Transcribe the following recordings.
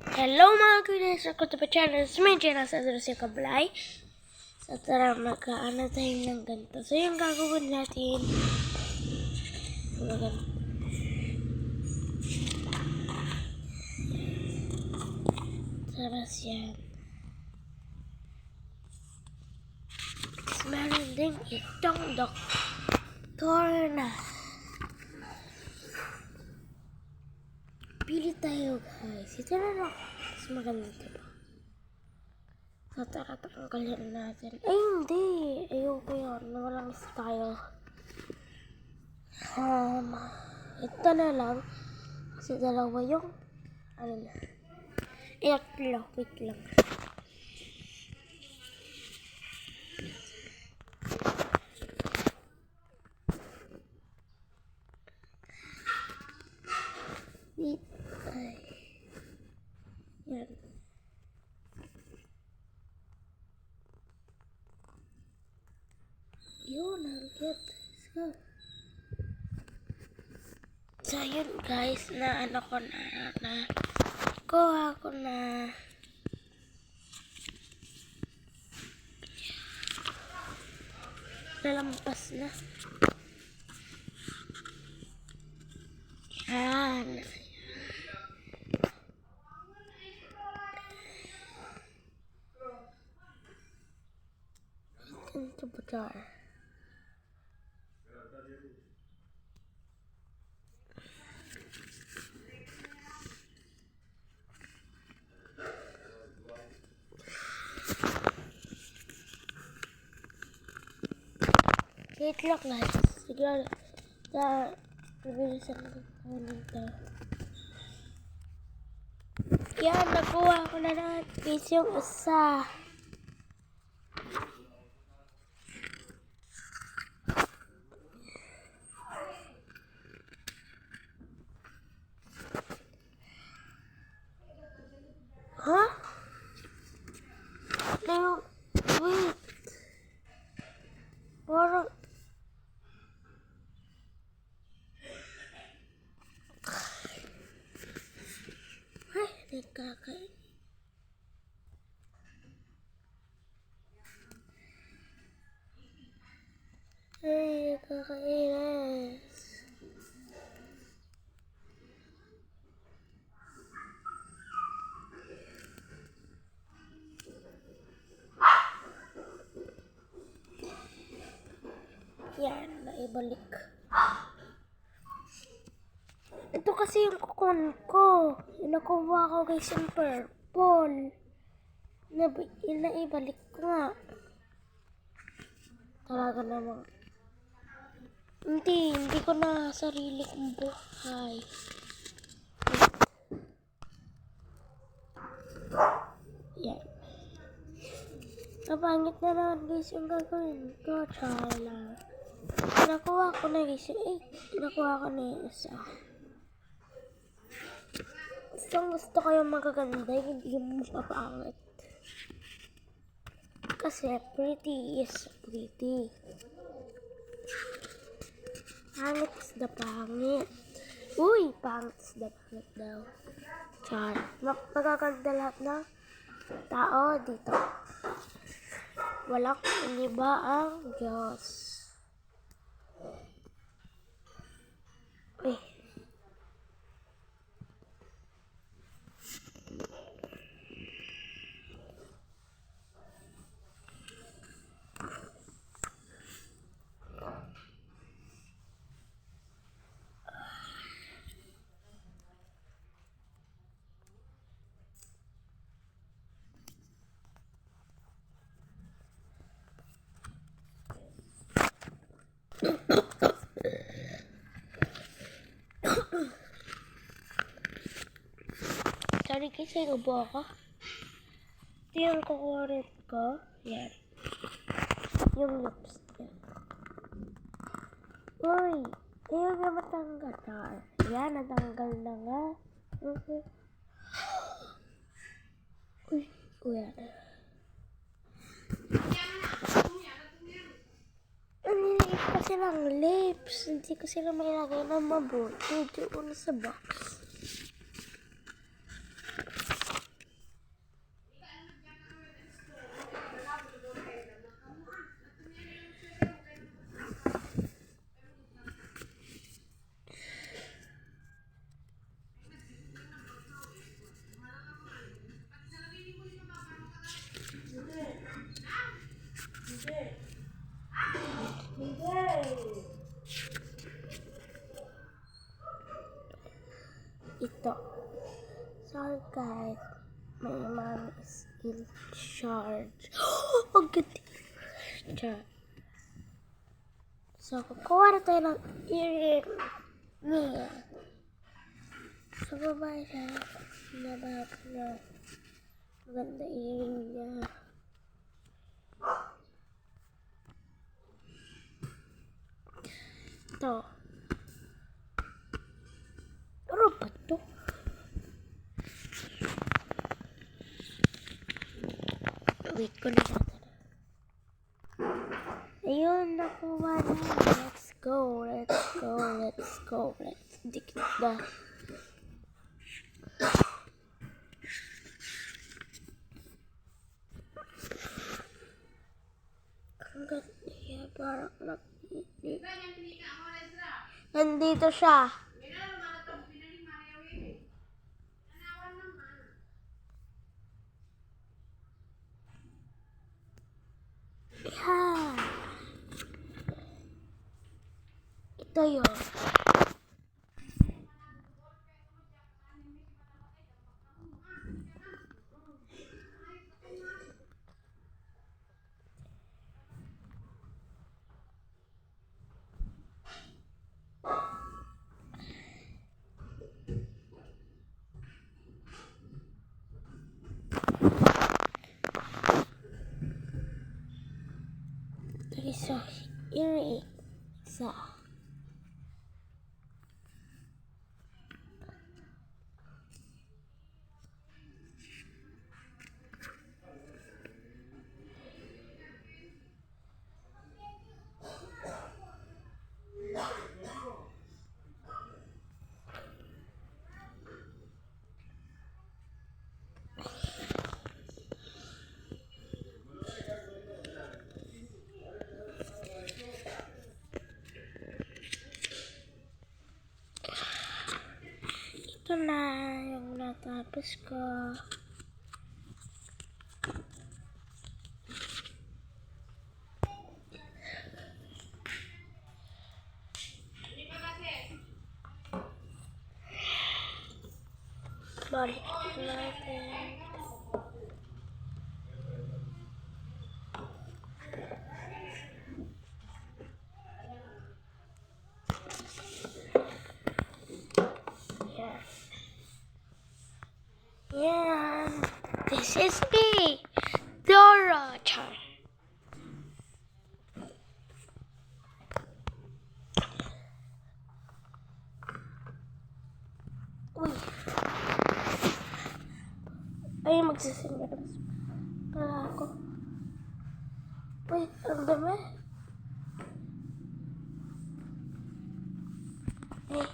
Hello mga kuya, ako to pa channel. Medyo nasa Dros yung Kablay. So tara, magkaano tayo ng ganito. So yung gagawin natin, taras yan. Tapos meron din itong doktor na. Pili tayo guys. Ito na lang. Mas maganda diba? So tara, tanggalin natin. Ay hindi! Ayoko yun. Walang style. Ito na lang. Kasi dalawa yung ano na. Tatlo. Wait lang. Wait. Ay. Yan. Yun, ang cute. Let's go. So, yun guys, na ano ko na kuha ko na nalampas na. Yan. Ito ba ito? Wait lang guys. Siguro na nabilisan ko nito. Yan, nakuha ko na lahat guys yung isa. Huh? No, wait. Parang ay, nagkakain. Ay, nakakainis. Yan, naibalik. Ito kasi yung kukon ko. Nakuha ko guys yung purple. Naibalik ko nga. Talaga naman. Hindi ko na sarili kong buhay. Yan. Napangit na naman guys yung gagawin ko. Chala. Nakuha ko na guys. Nakuha ko na yung isa. Gusto ko yung magaganda. Hindi yung mapapangit. Kasi pretty is pretty. Pangit is the pangit. Uy, pangit is the pangit daw. Char. Magaganda lahat ng tao dito. Walang iniba ang Diyos. Uy. Sorry kasi ubo ako. Ito yung kukurit ko. Yan. Yung lipstick. Uy! Ayaw nga matanggal. Yan, natanggal na nga. Uy! Yan. Nililiit pa silang lips. Hindi ko sila mailagay na mabuti. Doon sa box. Sorry guys, my mom is in charge. Ang ganda. Char. So, kukuha na tayo ng earring niya. So, babae siya. Nabahap na. Maganda earring niya. Ito. Ano ba ito? Wait ko na natin. Ayun, nakuha na. Let's go, let's go, let's go. Let's dikit na. Ang ganda niya, parang nakikita. Nandito siya. Yeah. Ito yun. Isa, iri, isa. Ito na yung natapos ko. Balik natin. Yeah, this is me, Dora. Uy, ay magsisingaras pala ako. Wait, ang dami. Eh.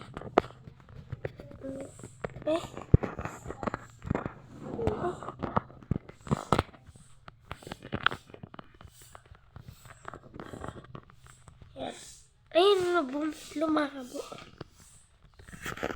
Yes. Ayun, lumabo.